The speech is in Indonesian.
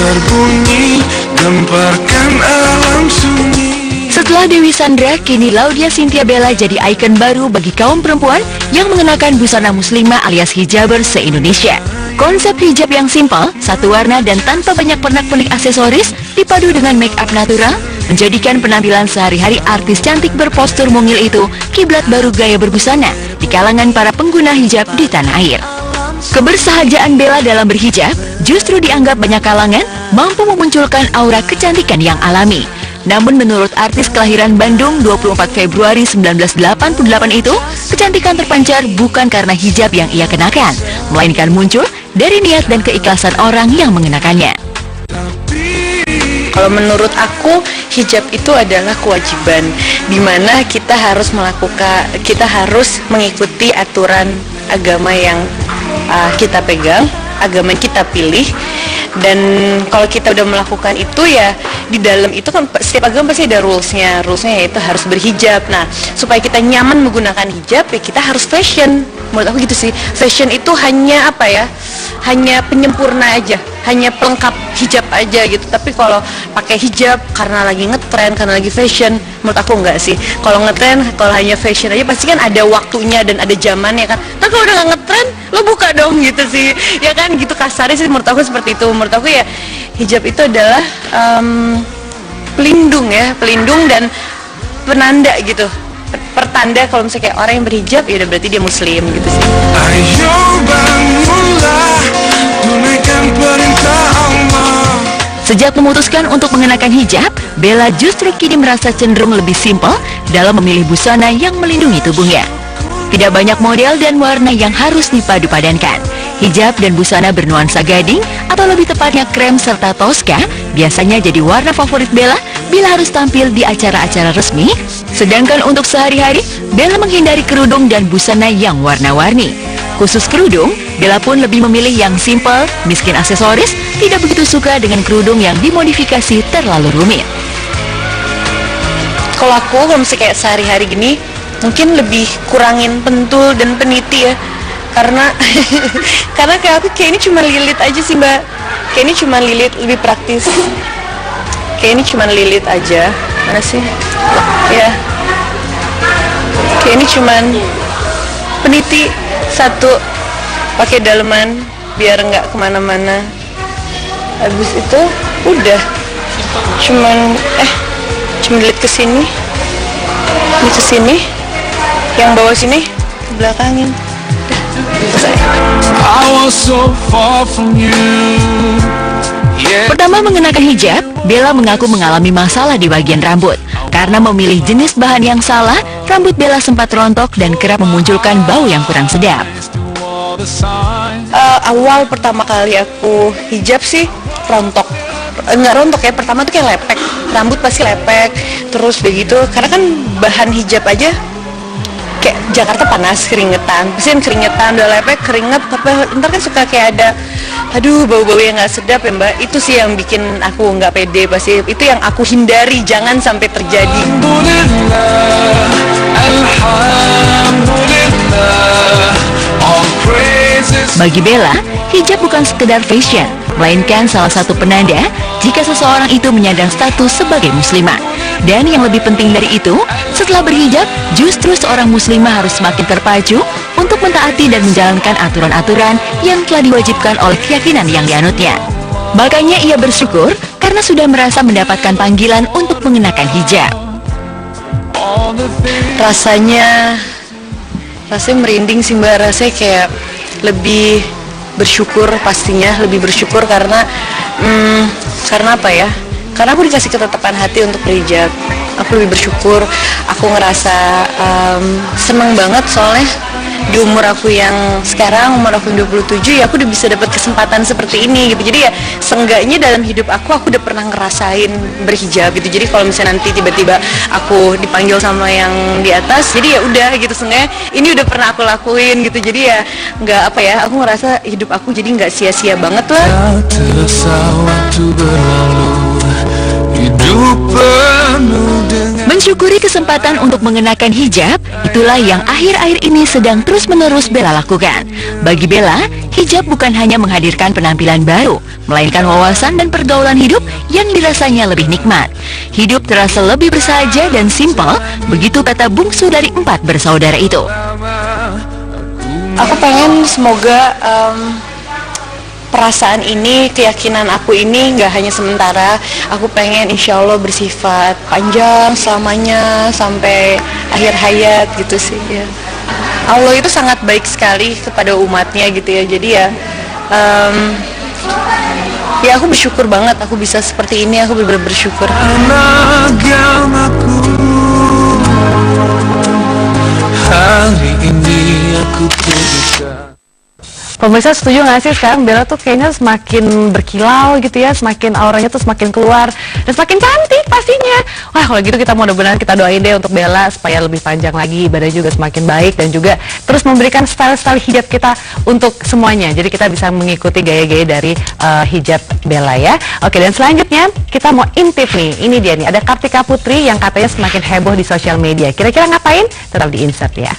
berbunyi, gemparkan alam sunyi. Setelah Dewi Sandra, kini Laudia Cynthia Bella jadi ikon baru bagi kaum perempuan yang mengenakan busana muslimah alias hijaber se-Indonesia. Konsep hijab yang simpel, satu warna dan tanpa banyak pernak-pernik aksesoris, dipadu dengan make up natural, menjadikan penampilan sehari-hari artis cantik berpostur mungil itu kiblat baru gaya berbusana di kalangan para pengguna hijab di tanah air. Kebersahajaan Bella dalam berhijab justru dianggap banyak kalangan mampu memunculkan aura kecantikan yang alami. Namun menurut artis kelahiran Bandung 24 Februari 1988 itu, kecantikan terpancar bukan karena hijab yang ia kenakan, melainkan muncul dari niat dan keikhlasan orang yang mengenakannya. Kalau menurut aku, hijab itu adalah kewajiban, di mana kita harus mengikuti aturan agama yang kita pegang, agama yang kita pilih. Dan kalau kita udah melakukan itu ya, di dalam itu kan setiap agama pasti ada rulesnya yaitu harus berhijab. Nah, supaya kita nyaman menggunakan hijab ya kita harus fashion. Menurut aku gitu sih, fashion itu hanya hanya penyempurna aja, hanya pelengkap hijab aja gitu. Tapi kalau pakai hijab karena lagi ngetren, karena lagi fashion, menurut aku enggak sih. Kalau ngetren, kalau hanya fashion aja pasti kan ada waktunya dan ada zamannya kan. Tapi kalau udah nggak ngetren, lo buka dong gitu sih, ya kan gitu kasarnya sih menurut aku seperti itu. Menurut aku ya hijab itu adalah pelindung dan penanda gitu. Pertanda kalau misalnya kayak orang yang berhijab ya udah berarti dia muslim gitu sih. Ayo bangunlah, tunaikan perintah Allah. Sejak memutuskan untuk mengenakan hijab, Bella justru kini merasa cenderung lebih simpel dalam memilih busana yang melindungi tubuhnya. Tidak banyak model dan warna yang harus dipadu-padankan. Hijab dan busana bernuansa gading atau lebih tepatnya krem serta toska biasanya jadi warna favorit Bella bila harus tampil di acara-acara resmi. Sedangkan untuk sehari-hari, Bella menghindari kerudung dan busana yang warna-warni. Khusus kerudung, Bella pun lebih memilih yang simpel, miskin aksesoris, tidak begitu suka dengan kerudung yang dimodifikasi terlalu rumit. Kalau aku, kalau misalnya kayak sehari-hari gini, mungkin lebih kurangin pentul dan peniti ya. Karena kayak aku kayak ini cuma lilit aja sih mbak. Kayak ini cuma lilit, lebih praktis. Kayak ini cuma lilit aja. Mana sih? Ya. Kayak ini cuma peniti satu, pakai daleman biar nggak kemana-mana. Habis itu udah cuma lilit ke sini, ini ke sini, yang bawah sini belakangin. Pertama mengenakan hijab, Bella mengaku mengalami masalah di bagian rambut. Karena memilih jenis bahan yang salah, rambut Bella sempat rontok dan kerap memunculkan bau yang kurang sedap. Awal pertama kali aku hijab sih rontok. Nggak rontok ya, pertama tuh kayak lepek. Rambut pasti lepek, terus begitu. Karena kan bahan hijab aja kayak Jakarta panas, keringetan. Pasti kan keringetan, udah lepek, keringet, tapi ntar kan suka kayak ada bau-bau yang nggak sedap ya mbak. Itu sih yang bikin aku nggak pede. Pasti itu yang aku hindari, jangan sampai terjadi. Bagi Bella, hijab bukan sekedar fashion, melainkan salah satu penanda jika seseorang itu menyandang status sebagai muslimah. Dan yang lebih penting dari itu, setelah berhijab, justru seorang muslimah harus semakin terpacu untuk mentaati dan menjalankan aturan-aturan yang telah diwajibkan oleh keyakinan yang dianutnya. Makanya ia bersyukur karena sudah merasa mendapatkan panggilan untuk mengenakan hijab. Rasanya merinding sih mbak, rasanya kayak lebih bersyukur, pastinya lebih bersyukur karena apa ya? Karena aku dikasih ketetapan hati untuk berhijab. Aku lebih bersyukur, aku ngerasa seneng banget soalnya di umur aku yang sekarang, umur aku yang 27 ya aku udah bisa dapat kesempatan seperti ini gitu. Jadi ya seenggaknya dalam hidup aku udah pernah ngerasain berhijab gitu. Jadi kalau misalnya nanti tiba-tiba aku dipanggil sama yang di atas, jadi ya udah gitu, seenggaknya ini udah pernah aku lakuin gitu. Jadi ya nggak apa ya, aku ngerasa hidup aku jadi nggak sia-sia banget lah. Terasa waktu berlalu, hidup penuh dengan Mensyukuri kesempatan untuk mengenakan hijab, itulah yang akhir-akhir ini sedang terus-menerus Bella lakukan. Bagi Bella, hijab bukan hanya menghadirkan penampilan baru, melainkan wawasan dan pergaulan hidup yang dirasanya lebih nikmat. Hidup terasa lebih bersahaja dan simpel, begitu kata bungsu dari 4 bersaudara itu. Aku pengen semoga perasaan ini, keyakinan aku ini nggak hanya sementara. Aku pengen insya Allah bersifat panjang selamanya sampai akhir hayat gitu sih ya. Allah itu sangat baik sekali kepada umatnya gitu ya. Jadi ya ya aku bersyukur banget aku bisa seperti ini. Aku benar-benar bersyukur. Agamaku, hari ini aku bisa. Pemirsa setuju nggak sih sekarang Bella tuh kayaknya semakin berkilau gitu ya, semakin auranya tuh semakin keluar dan semakin cantik pastinya. Wah kalau gitu kita mudah-mudahan kita doain deh untuk Bella supaya lebih panjang lagi, ibadahnya juga semakin baik dan juga terus memberikan style-style hijab kita untuk semuanya. Jadi kita bisa mengikuti gaya-gaya dari hijab Bella ya. Oke, dan selanjutnya kita mau intip nih. Ini dia nih, ada Kartika Putri yang katanya semakin heboh di sosial media. Kira-kira ngapain? Tetap di Insert ya.